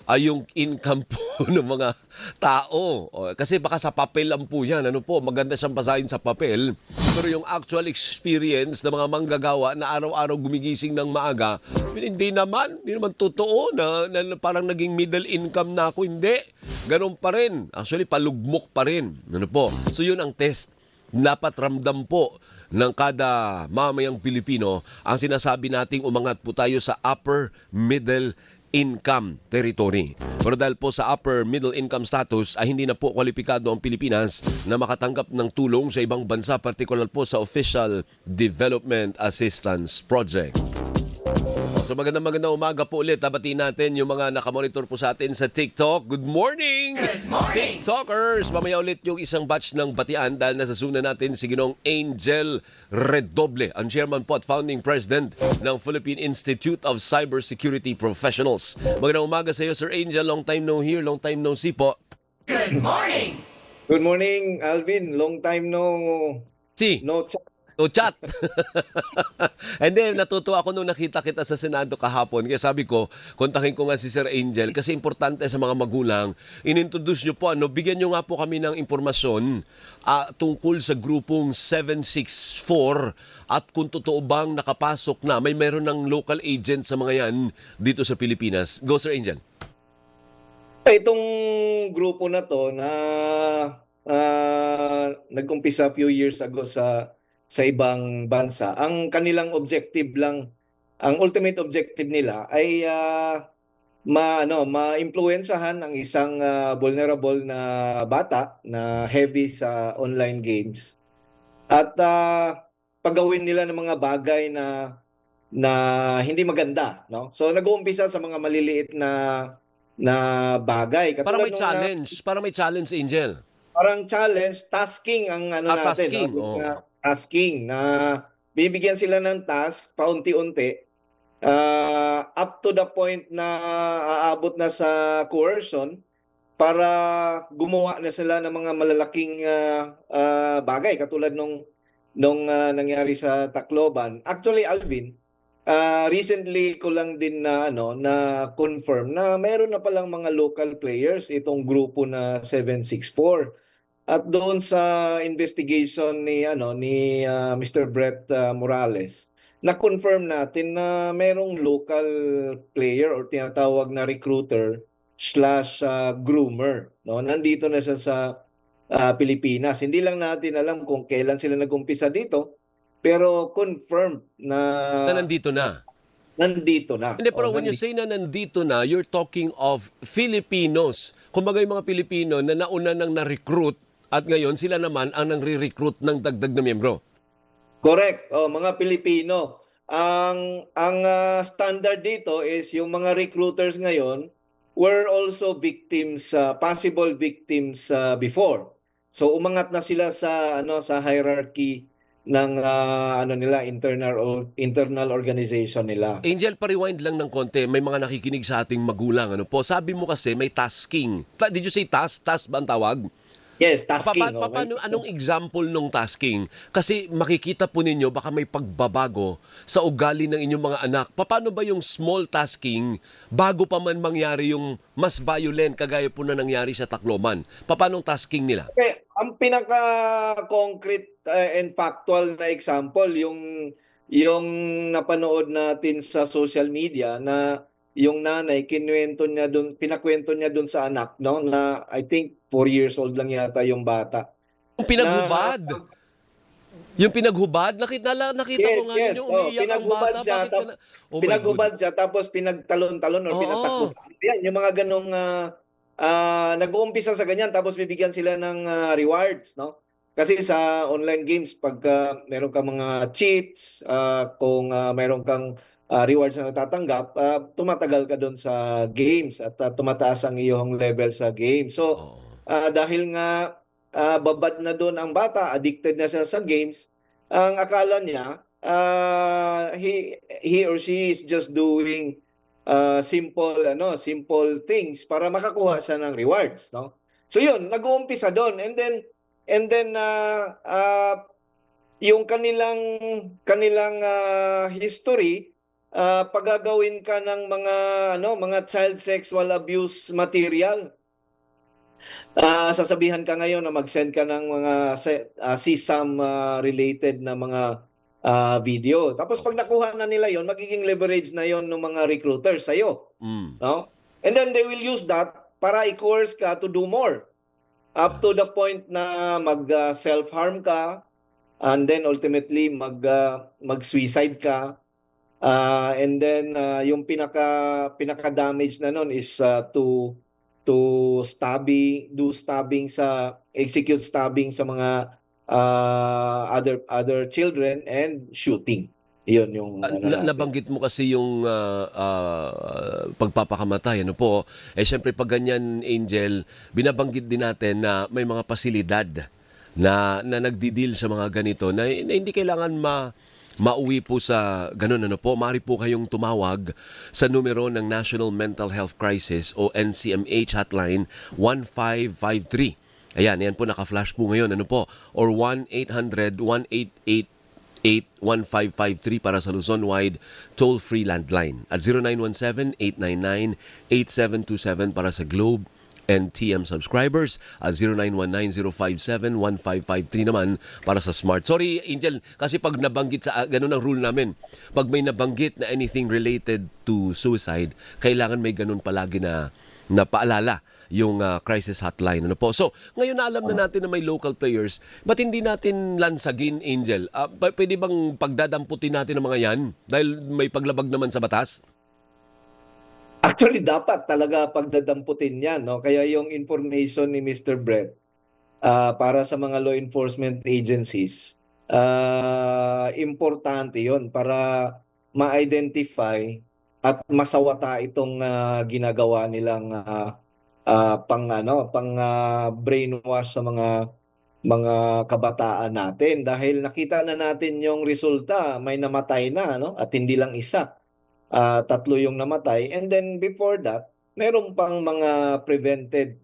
ay yung income po ng mga tao. Kasi baka sa papel lang po yan. Ano po, maganda siyang basahin sa papel. Pero yung actual experience ng mga manggagawa na araw-araw gumigising ng maaga, hindi naman totoo na parang naging middle income na ako. Hindi. Ganun pa rin. Actually, palugmok pa rin. Ano po? So yun ang test. Dapat ramdam po ng kada mamayang Pilipino ang sinasabi nating umangat po tayo sa upper middle income territory. Pero dahil po sa upper middle income status ay hindi na po kwalipikado ang Pilipinas na makatanggap ng tulong sa ibang bansa, partikular po sa Official Development Assistance Project. So magandang umaga po ulit. Batiin natin yung mga nakamonitor po sa atin sa TikTok. Good morning! Good morning! TikTokers! Mamaya ulit yung isang batch ng batian dahil nasa Zoom na natin si Ginong Angel Redoble, ang chairman po at founding president ng Philippine Institute of Cybersecurity Professionals. Magandang umaga sa iyo, Sir Angel. Long time no hear, long time no see po. Good morning! Good morning, Alvin. Long time Si. no chat. No chat. And then, natutuwa ako nung nakita kita sa Senado kahapon. Kaya sabi ko, kontakin ko nga si Sir Angel kasi importante sa mga magulang. Inintroduce nyo po, bigyan nyo nga po kami ng impormasyon tungkol sa grupong 764 at kung totoo bang nakapasok na, meron ng local agent sa mga yan dito sa Pilipinas. Go, Sir Angel. Itong grupo na to na nag-umpisa few years ago sa ibang bansa, ang kanilang objective lang, ang ultimate objective nila ay ma-impluwensyahan ang isang vulnerable na bata na heavy sa online games at pagawin nila ng mga bagay na hindi maganda, no? So nag-uumpisa sa mga maliliit na bagay. Para Katulad may nung, challenge. Para may challenge, Angel. parang challenge, tasking ang natin. Tasking, No? oo. Tasking na bibigyan sila ng task paunti-unti up to the point na aabot na sa coercion para gumawa na sila ng mga malalaking bagay katulad nung nangyari sa Tacloban. Actually, Alvin, recently ko lang din na confirm na meron na palang mga local players itong grupo na 764. At doon sa investigation ni Mr. Brett Morales, na-confirm natin na merong local player or tinatawag na recruiter slash groomer, no? Nandito na siya sa Pilipinas. Hindi lang natin alam kung kailan sila nag-umpisa dito, pero confirmed Na nandito na. nandito na. Hindi, pero when you say na nandito na, you're talking of Filipinos. Kumbaga yung mga Pilipino na nauna nang na-recruit at ngayon sila naman ang nang-re-recruit ng dagdag na miyembro. Correct. Mga Pilipino. Ang standard dito is yung mga recruiters ngayon were also victims, possible victims before. So umangat na sila sa hierarchy ng internal organization nila. Angel, pa-rewind lang ng konti. May mga nakikinig sa ating magulang. Ano po? Sabi mo kasi may tasking. Did you say task? Task ba ang tawag? Yes, tasking. Anong example nung tasking? Kasi makikita po ninyo baka may pagbabago sa ugali ng inyong mga anak. Paano ba yung small tasking bago pa man mangyari yung mas violent kagaya po na nangyari sa Tacloban? Paano tasking nila? Okay, ang pinaka-concrete and factual na example yung napanood natin sa social media na yung nanay pinakwento niya dun sa anak, no, na I think 4 years old lang yata yung bata. Yung pinaghubad. Yung pinaghubad, nakita ko nga Yes. yung umiiyak ang bata. Pinaghubad siya tapos pinagtalon-talon or Oo. pinatakbo. Yan, yung mga ganong nag-uumpisa sa ganyan tapos bibigyan sila ng rewards, no? Kasi sa online games pagka meron kang mga cheats, kung meron kang rewards na natatanggap, tumatagal ka doon sa games at tumataas ang iyong level sa game. So, dahil nga babad na doon ang bata, addicted na siya sa games, ang akala niya, he or she is just doing simple things para makakuha siya ng rewards, no? So yun, nag-uumpisa doon and then yung kanilang history paggagawin ka ng mga child sexual abuse material. Sasabihan ka ngayon na mag-send ka ng mga CSAM related na mga video. Tapos pag nakuha na nila yon, magiging leverage na yon ng mga recruiters sa'yo. Mm. No? And then they will use that para i-coerce ka to do more. Up to the point na mag-self-harm ka, and then ultimately mag-suicide ka. And then yung pinaka-damage na nun is to execute stabbing sa mga other children and shooting. Iyon yung natin. Nabanggit mo kasi yung pagpapakamatay, ano po. Siyempre pag ganyan, Angel, binabanggit din natin na may mga pasilidad na nagdi-deal sa mga ganito na hindi kailangan mauwi po sa ganun, ano po. Maaari po kayong tumawag sa numero ng National Mental Health Crisis o NCMH hotline 1553. Ayan po, naka-flash po ngayon, ano po. Or 1-800-188 1553 para sa Luzon-wide toll-free landline at 0917-899-8727 para sa Globe and TM subscribers at 0919-057-1553 naman para sa Smart. Sorry, Angel, kasi pag nabanggit sa ganun ang rule namin, pag may nabanggit na anything related to suicide, kailangan may ganun palagi na paalala yung crisis hotline. Ano po? So, ngayon na alam na natin na may local players, ba't hindi natin lansagin, Angel? Pwede bang pagdadamputin natin ang mga yan? Dahil may paglabag naman sa batas? Actually, dapat talaga pagdadamputin yan. No? Kaya yung information ni Mr. Brett para sa mga law enforcement agencies, importante yon para ma-identify at masawata itong ginagawa nilang pang brainwash sa mga kabataan natin, dahil nakita na natin yung resulta, may namatay na, no? At hindi lang isa, 3 yung namatay, and then before that meron pang mga prevented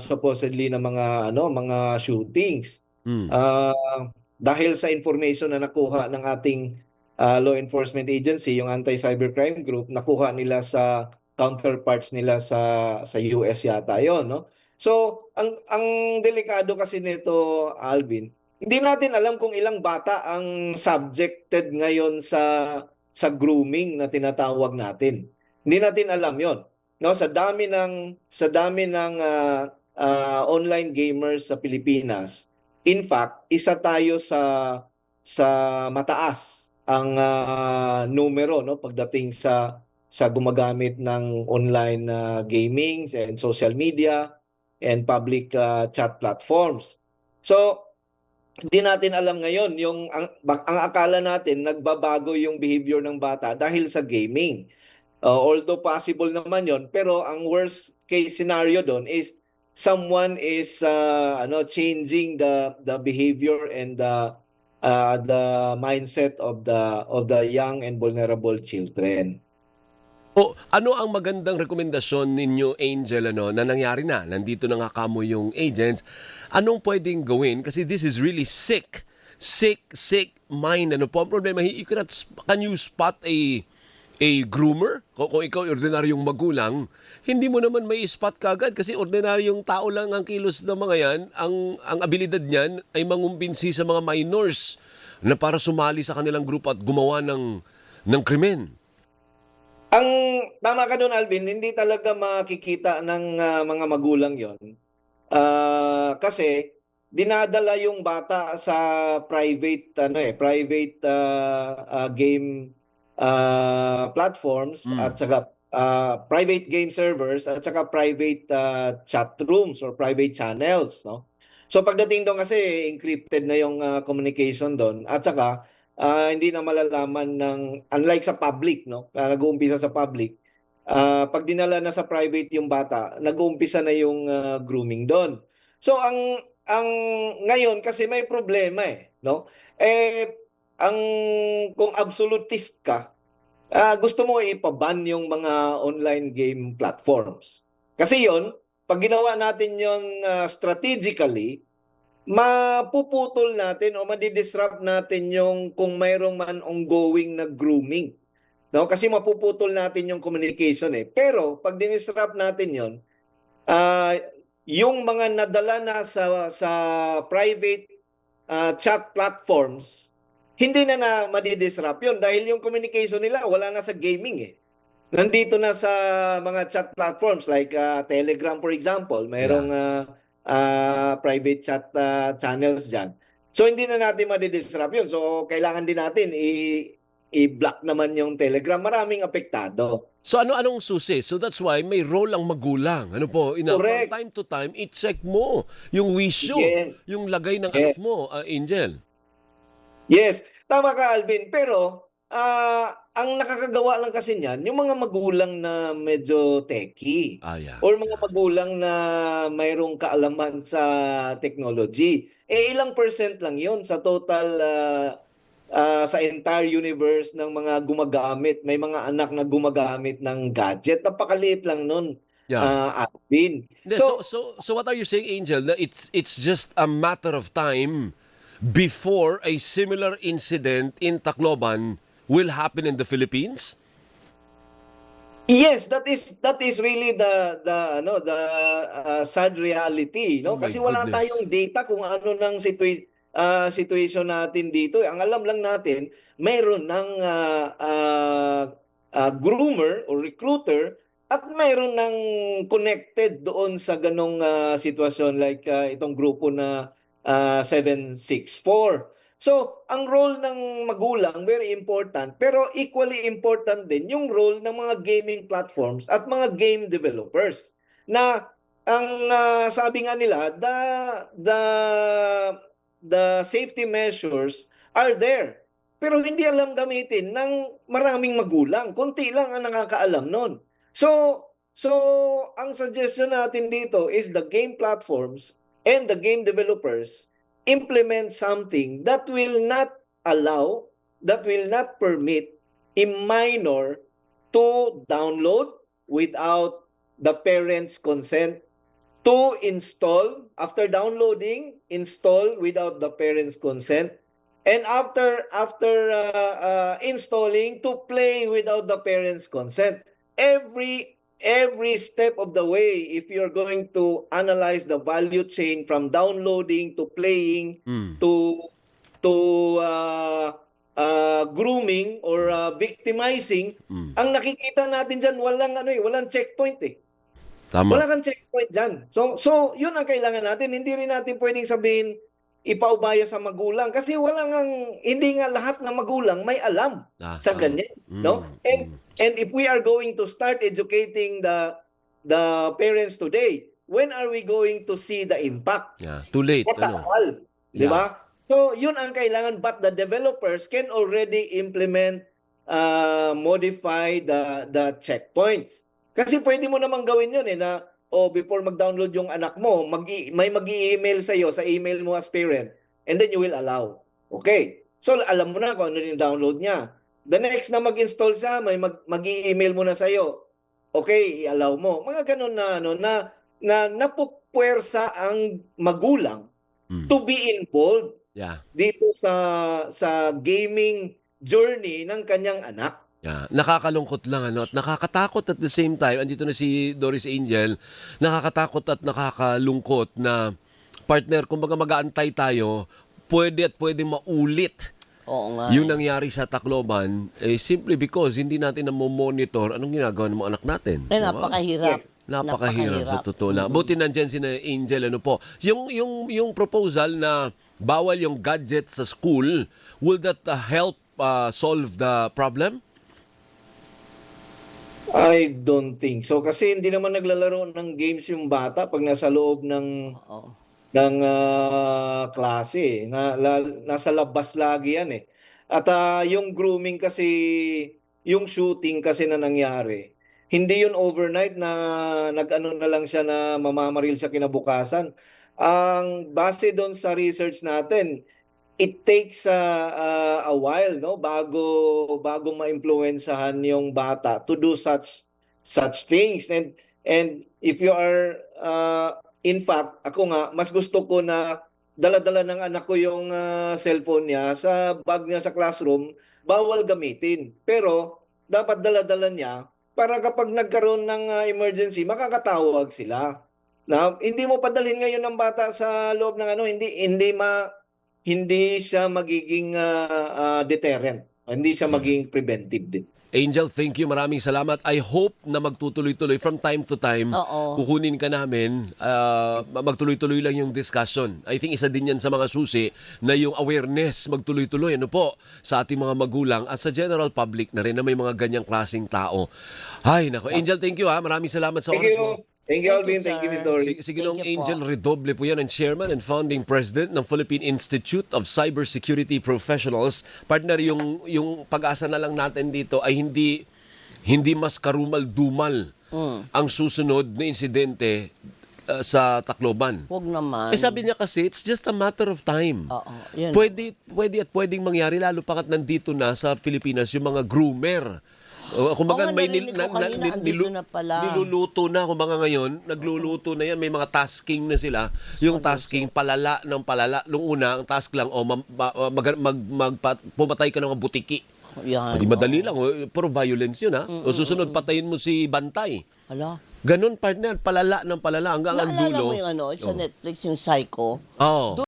supposedly na mga shootings. Dahil sa information na nakuha ng ating law enforcement agency, yung Anti-Cybercrime Group, nakuha nila sa counterparts nila sa US yata yon, no? So ang delikado kasi nito, Alvin, hindi natin alam kung ilang bata ang subjected ngayon sa grooming na tinatawag natin. Hindi natin alam yon, no? Sa dami ng online gamers sa Pilipinas, in fact, isa tayo sa mataas ang numero, no, pagdating sa gumagamit ng online gaming and social media and public chat platforms. So, hindi natin alam ngayon ang akala natin nagbabago yung behavior ng bata dahil sa gaming. Although possible naman yon, pero ang worst case scenario doon is someone is changing the behavior and the mindset of the young and vulnerable children. Ano ang magandang rekomendasyon ninyo, Angel, na nangyari na? Nandito na nga kamo yung agents. Anong pwedeng gawin? Kasi this is really sick mind. Ano po ang problema? Can you spot a groomer? Kung ikaw ordinaryong magulang, hindi mo naman may spot kagad kasi ordinaryong tao lang ang kilos ng mga yan. Ang abilidad niyan ay mangumbinsi sa mga minors na para sumali sa kanilang grupo at gumawa ng krimen. Ang tama ka doon, Alvin, hindi talaga makikita ng mga magulang yon. Kasi dinadala yung bata sa private game platforms at saka private game servers at saka private chat rooms or private channels, no? So pagdating doon kasi encrypted na yung communication doon, at saka hindi na malalaman unlike sa public, no? Nag-uumpisa sa public. Pag dinala na sa private yung bata, nag-uumpisa na yung grooming doon. So ang ngayon kasi may problema no? Kung absolutist ka, gusto mo ipaban yung mga online game platforms. Kasi yon, pag ginawa natin yon strategically, mapuputol natin o madidisrupt natin yung kung mayroong man ongoing na grooming. No? Kasi mapuputol natin yung communication eh. Pero pag dinisrupt natin yon, ah, yung mga nadala na sa private chat platforms, hindi na madidisrupt yun dahil yung communication nila wala na sa gaming eh. Nandito na sa mga chat platforms like Telegram for example, mayroong private chat channels dyan. So hindi na natin madidisrupt yun. So kailangan din natin i-block naman yung Telegram. Maraming apektado. So ano-anong susi? So that's why may role ang magulang. Ano po, from Correct. time to time, i-check mo yung wisyo, Yes. yung lagay ng Yes. anak mo, Angel. Yes, tama ka Alvin. Pero ang nakakagawa lang kasi niyan, yung mga magulang na medyo techie Yeah. or mga magulang na mayroong kaalaman sa technology. Ilang percent lang yun sa total sa entire universe ng mga gumagamit. May mga anak na gumagamit ng gadget. Napakaliit lang nun, Yeah. Alvin. Hindi, so what are you saying, Angel? Na it's just a matter of time before a similar incident in Tacloban will happen in the Philippines? Yes, that is really the sad reality, no? Oh my Kasi wala goodness. tayong data kung ano nang situation natin dito. Ang alam lang natin, mayroon ng groomer o recruiter at mayroon ng connected doon sa ganong sitwasyon like itong grupo na 764. So, ang role ng magulang, very important, pero equally important din yung role ng mga gaming platforms at mga game developers. Na ang sabi nga nila, the safety measures are there. Pero hindi alam gamitin ng maraming magulang. Konti lang ang nakakaalam nun. So ang suggestion natin dito is the game platforms and the game developers implement something that will not allow, that will not permit a minor to download without the parent's consent, to install, after downloading, install without the parent's consent, and after installing, to play without the parent's consent. Every step of the way, if you're going to analyze the value chain from downloading to playing to grooming or victimizing, ang nakikita natin diyan walang checkpoint eh. Tama. Wala kang checkpoint diyan. So yun ang kailangan natin. Hindi rin natin pwedeng sabihin ipaubaya sa magulang kasi hindi nga lahat ng magulang may alam sa Tama. ganyan, no? And if we are going to start educating the parents today, when are we going to see the impact? Yeah, too late. Matagal, di ba? So, yun ang kailangan, but the developers can already implement, modify the checkpoints. Kasi pwede mo namang gawin yun na before mag-download yung anak mo, may mag-i-email sa'yo, sa email mo as parent, and then you will allow. Okay. So, alam mo na kung ano yung download niya. The next na mag-install siya, may mag-i-email mo na sa'yo. Okay, i-allow mo. Mga ganun na napupwersa ang magulang to be involved dito sa gaming journey ng kanyang anak. Yeah. Nakakalungkot lang at nakakatakot at the same time. Andito na si Doris Angel. Nakakatakot at nakakalungkot na partner, kumbaga mag-aantay tayo, pwede maulit yung nangyari sa Tacloban simply because hindi natin na-monitor anong ginagawa ng mga anak natin. Napakahirap. Napakahirap sa totoo lang. Buti nandyan si Angel, yung proposal na bawal yung gadget sa school, will that help solve the problem? I don't think so. Kasi hindi naman naglalaro ng games yung bata pag nasa loob ng klase. Nasa labas lagi yan eh. At yung grooming kasi, yung shooting kasi na nangyari, hindi yun overnight na nag-ano na lang siya na mamamaril sa kinabukasan. Ang base doon sa research natin, it takes a while bago maimpluwensyahan yung bata to do such things, and if you are in fact ako nga mas gusto ko na dala-dala ng anak ko yung cellphone niya sa bag niya sa classroom, bawal gamitin. Pero dapat dala-dala niya para kapag nagkaroon ng emergency, makakatawag sila. Na hindi mo padalhin ngayon ng bata sa loob ng hindi siya magiging deterrent. Hindi siya magiging preventive din. Angel, thank you. Maraming salamat. I hope na magtutuloy-tuloy from time to time. Oo. Kukunin ka namin. Magtuloy-tuloy lang yung discussion. I think isa din yan sa mga susi na yung awareness magtuloy-tuloy. Ano po? Sa ating mga magulang at sa general public na rin na may mga ganyang klaseng tao. Ay, nako. Angel, thank you ha. Maraming salamat sa Thank oras you. mo. Thank you, Thank Alvin. you, Thank you, sir. Ms. Dory. Sige nung Thank you po. Angel Redoble po yan, ang Chairman and Founding President ng Philippine Institute of Cybersecurity Professionals. Partner, yung pag-asa na lang natin dito ay hindi mas karumal-dumal ang susunod na insidente sa Tacloban. Huwag naman. Sabi niya kasi, it's just a matter of time. Oo, yun. Pwedeng mangyari, lalo pakat nandito na sa Pilipinas yung mga groomer. Kumbaga Oo nga, may narinig ko kanina, andito na pala. niluluto na, kumbaga ngayon, nagluluto na yan, may mga tasking na sila. Yung tasking, palala ng palala. Nung una, ang task lang, pumatay ka ng mga butiki. Yan. Di madali lang, puro violence yun ha. O susunod, patayin mo si Bantay. Hala. Ganon, partner, palala ng palala hanggang ang Naalala dulo. mo yung sa Netflix, yung Psycho? Oo.